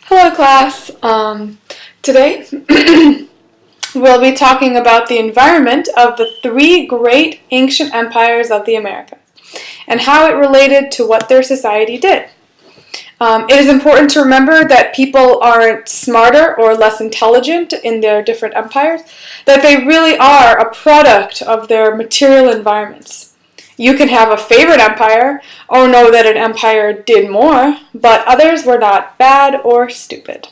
Hello class. Today we'll be talking about the environment of the three great ancient empires of the Americas and how it related to what their society did. It is important to remember that people aren't smarter or less intelligent in their different empires, that they really are a product of their material environments. You can have a favorite empire or know that an empire did more, but others were not bad or stupid.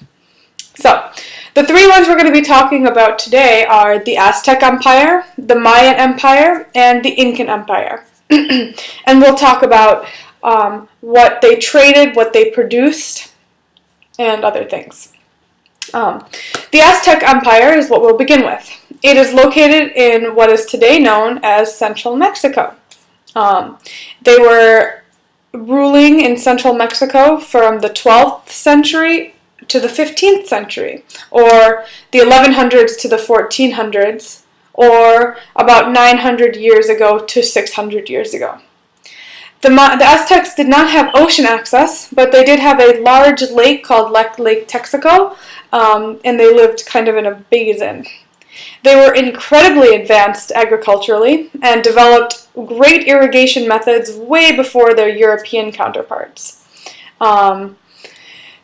So, the three ones we're going to be talking about today are the Aztec Empire, the Mayan Empire, and the Incan Empire. And we'll talk about what they traded, what they produced, and other things. The Aztec Empire is what we'll begin with. It is located in what is today known as central Mexico. They were ruling in central Mexico from the 12th century to the 15th century, or the 1100s to the 1400s, or about 900 years ago to 600 years ago. The Aztecs did not have ocean access, but they did have a large lake called Lake Texaco, and they lived kind of in a basin. They were incredibly advanced agriculturally and developed great irrigation methods way before their European counterparts.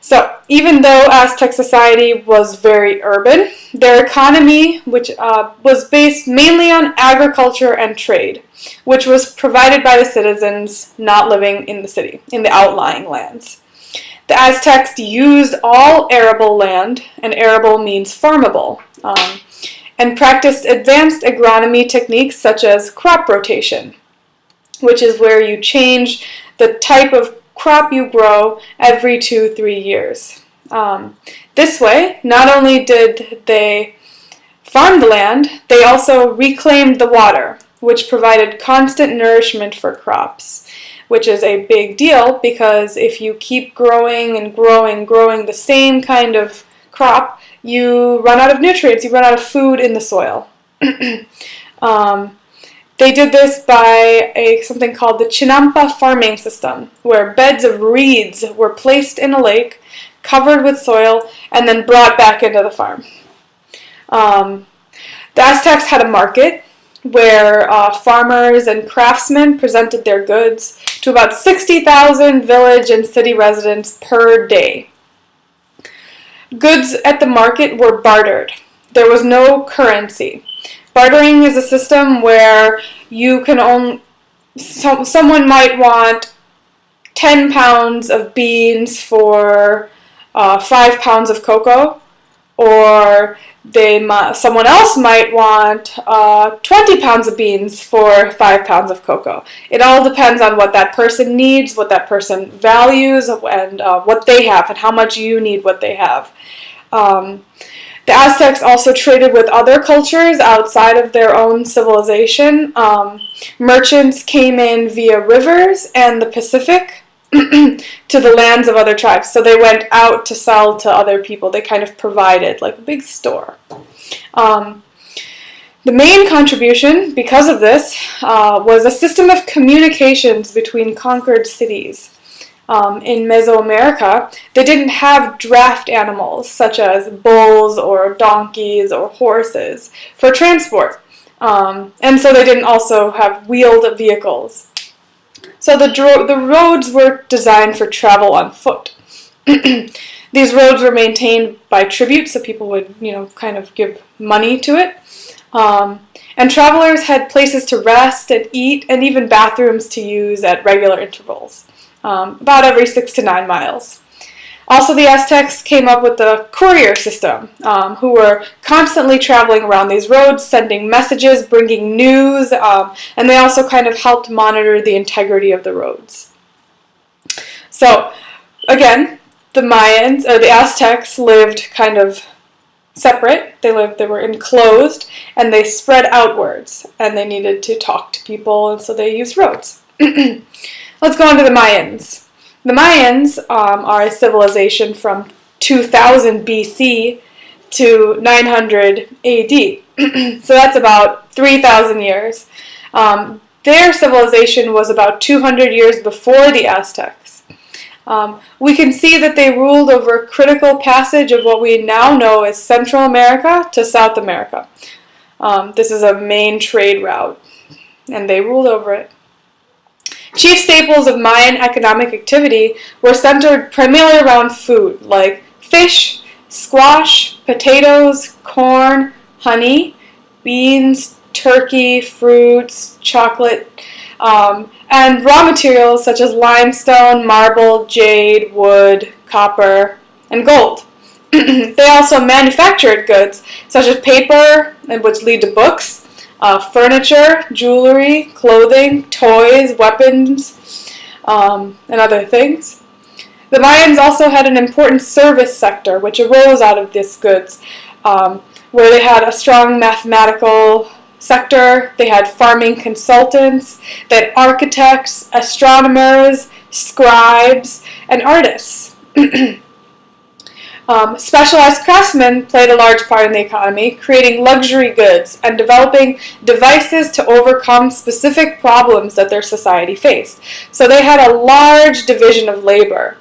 So even though Aztec society was very urban, their economy, which was based mainly on agriculture and trade, which was provided by the citizens not living in the city, in the outlying lands. The Aztecs used all arable land, and arable means farmable, and practiced advanced agronomy techniques such as crop rotation, which is where you change the type of crop you grow every 2-3 years. This way, not only did they farm the land, they also reclaimed the water, which provided constant nourishment for crops, which is a big deal because if you keep growing and growing the same kind of crop, you run out of nutrients, you run out of food in the soil. They did this by something called the Chinampa farming system, where beds of reeds were placed in a lake, covered with soil, and then brought back into the farm. The Aztecs had a market where farmers and craftsmen presented their goods to about 60,000 village and city residents per day. Goods at the market were bartered. There was no currency. Bartering is a system where you can someone might want 10 pounds of beans for 5 pounds of cocoa, or someone else might want 20 pounds of beans for 5 pounds of cocoa. It all depends on what that person needs, what that person values, and what they have, and how much you need what they have. The Aztecs also traded with other cultures outside of their own civilization. Merchants came in via rivers and the Pacific to the lands of other tribes. So they went out to sell to other people. They kind of provided, like a big store. The main contribution, because of this, was a system of communications between conquered cities. In Mesoamerica, they didn't have draft animals such as bulls or donkeys or horses for transport. And so they didn't also have wheeled vehicles. So the roads were designed for travel on foot. These roads were maintained by tribute, so people would, kind of give money to it. And travelers had places to rest and eat and even bathrooms to use at regular intervals. About every 6 to 9 miles. Also, the Aztecs came up with the courier system, who were constantly traveling around these roads, sending messages, bringing news, and they also kind of helped monitor the integrity of the roads. So, again, the Mayans, or the Aztecs, lived kind of separate. They were enclosed, and they spread outwards, and they needed to talk to people, and so they used roads. Let's go on to the Mayans. The Mayans are a civilization from 2000 BC to 900 AD. So that's about 3,000 years. Their civilization was about 200 years before the Aztecs. We can see that they ruled over a critical passage of what we now know as Central America to South America. This is a main trade route, and they ruled over it. Chief staples of Mayan economic activity were centered primarily around food, like fish, squash, potatoes, corn, honey, beans, turkey, fruits, chocolate, and raw materials such as limestone, marble, jade, wood, copper, and gold. They also manufactured goods such as paper, which lead to books, furniture, jewelry, clothing, toys, weapons, and other things. The Mayans also had an important service sector which arose out of these goods, where they had a strong mathematical sector, they had farming consultants, they had architects, astronomers, scribes, and artists. Specialized craftsmen played a large part in the economy, creating luxury goods and developing devices to overcome specific problems that their society faced. So they had a large division of labor.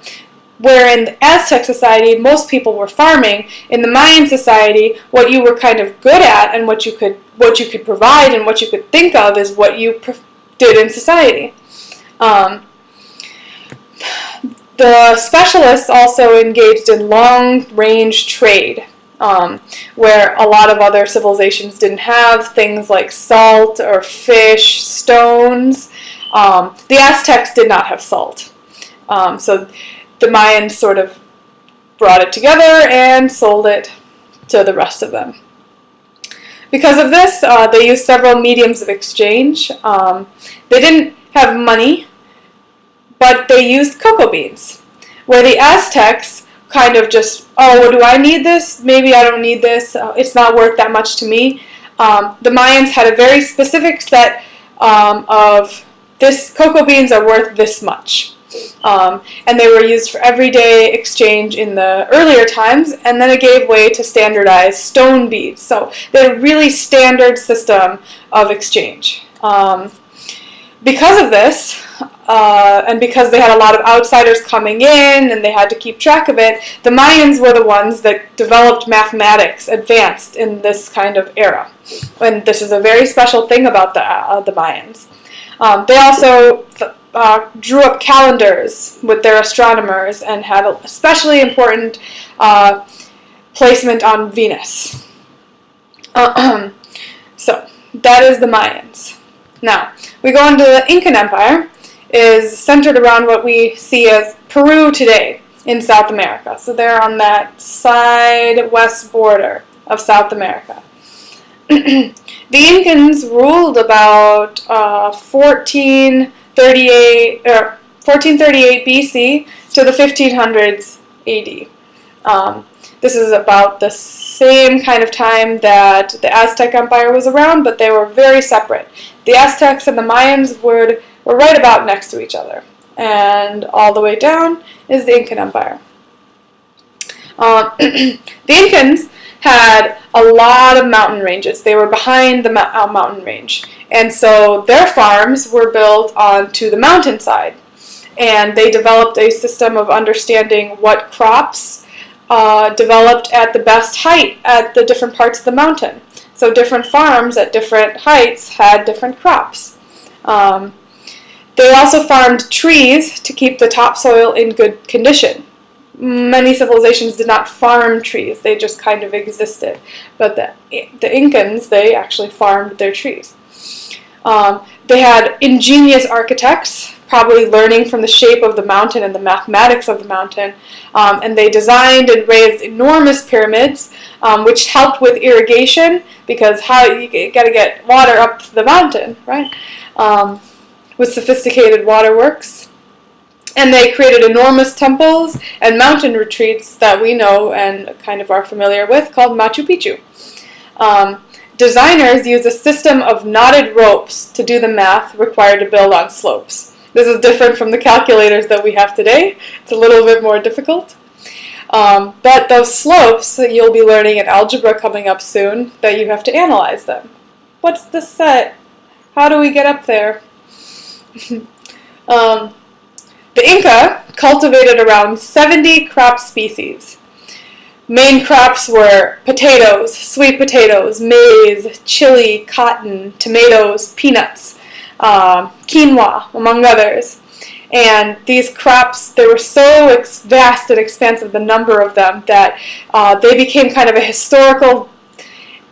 Where in the Aztec society, most people were farming. In the Mayan society, what you were kind of good at and what you could provide and what you could think of is what you did in society. The specialists also engaged in long-range trade, where a lot of other civilizations didn't have things like salt or fish, stones. The Aztecs did not have salt. So the Mayans sort of brought it together and sold it to the rest of them. Because of this, they used several mediums of exchange. They didn't have money, but they used cocoa beans, where the Aztecs kind of just, oh, well, do I need this? Maybe I don't need this. It's not worth that much to me. The Mayans had a very specific set of this cocoa beans are worth this much. And they were used for everyday exchange in the earlier times, and then it gave way to standardized stone beads. So they had a really standard system of exchange. Because of this, and because they had a lot of outsiders coming in and they had to keep track of it, the Mayans were the ones that developed mathematics advanced in this kind of era. And this is a very special thing about the Mayans. They also drew up calendars with their astronomers and had a especially important placement on Venus. So that is the Mayans. Now, we go into the Incan Empire, is centered around what we see as Peru today in South America. So they're on that side west border of South America. The Incans ruled about 1438 BC to the 1500s AD. This is about the same kind of time that the Aztec Empire was around, but they were very separate. The Aztecs and the Mayans were right about next to each other. And all the way down is the Incan Empire. The Incans had a lot of mountain ranges. They were behind the mountain range. And so their farms were built onto the mountainside. And they developed a system of understanding what crops developed at the best height at the different parts of the mountain. So different farms at different heights had different crops. They also farmed trees to keep the topsoil in good condition. Many civilizations did not farm trees, they just kind of existed. But the Incans, they actually farmed their trees. They had ingenious architects, probably learning from the shape of the mountain and the mathematics of the mountain. And they designed and raised enormous pyramids, which helped with irrigation, because how you got to get water up the mountain, right? With sophisticated waterworks. And they created enormous temples and mountain retreats that we know and kind of are familiar with, called Machu Picchu. Designers use a system of knotted ropes to do the math required to build on slopes. This is different from the calculators that we have today. It's a little bit more difficult. But those slopes, you'll be learning in algebra coming up soon, that you have to analyze them. What's the set? How do we get up there? The Inca cultivated around 70 crop species. Main crops were potatoes, sweet potatoes, maize, chili, cotton, tomatoes, peanuts, quinoa, among others. And these crops, they were so vast and expansive, the number of them, that they became kind of a historical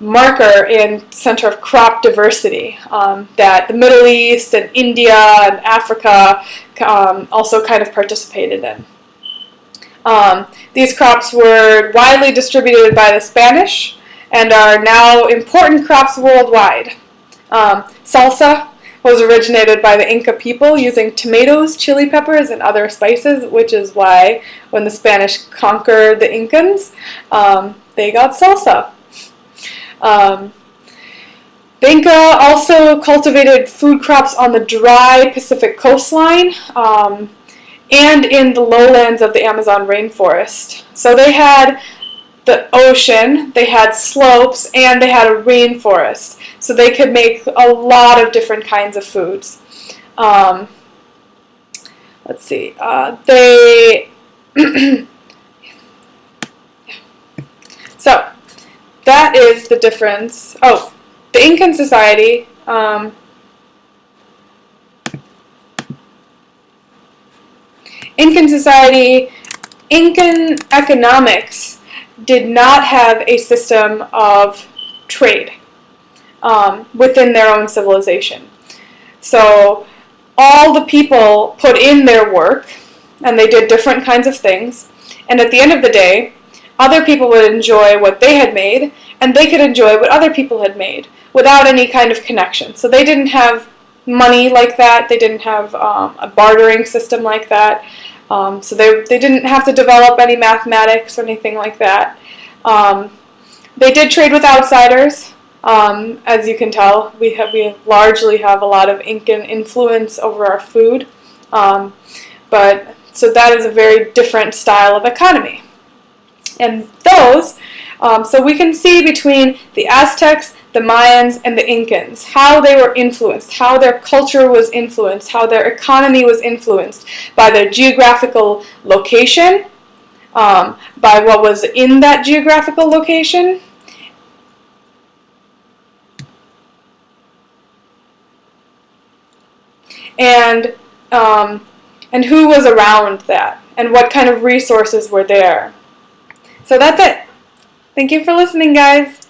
marker in center of crop diversity that the Middle East and India and Africa also kind of participated in. These crops were widely distributed by the Spanish and are now important crops worldwide. Salsa was originated by the Inca people using tomatoes, chili peppers, and other spices, which is why when the Spanish conquered the Incans, they got salsa. The Inca also cultivated food crops on the dry Pacific coastline and in the lowlands of the Amazon rainforest. So they had the ocean, they had slopes, and they had a rainforest. So they could make a lot of different kinds of foods. Let's see. So that is the difference. Oh, the Incan society. Incan economics did not have a system of trade within their own civilization. So all the people put in their work, and they did different kinds of things, and at the end of the day, other people would enjoy what they had made, and they could enjoy what other people had made without any kind of connection. So they didn't have money like that. They didn't have a bartering system like that. So they didn't have to develop any mathematics or anything like that. They did trade with outsiders. As you can tell, we largely have a lot of Incan influence over our food. But so that is a very different style of economy. And those, so we can see between the Aztecs, the Mayans, and the Incans, how they were influenced, how their culture was influenced, how their economy was influenced by their geographical location, by what was in that geographical location, and who was around that, and what kind of resources were there. So that's it. Thank you for listening, guys.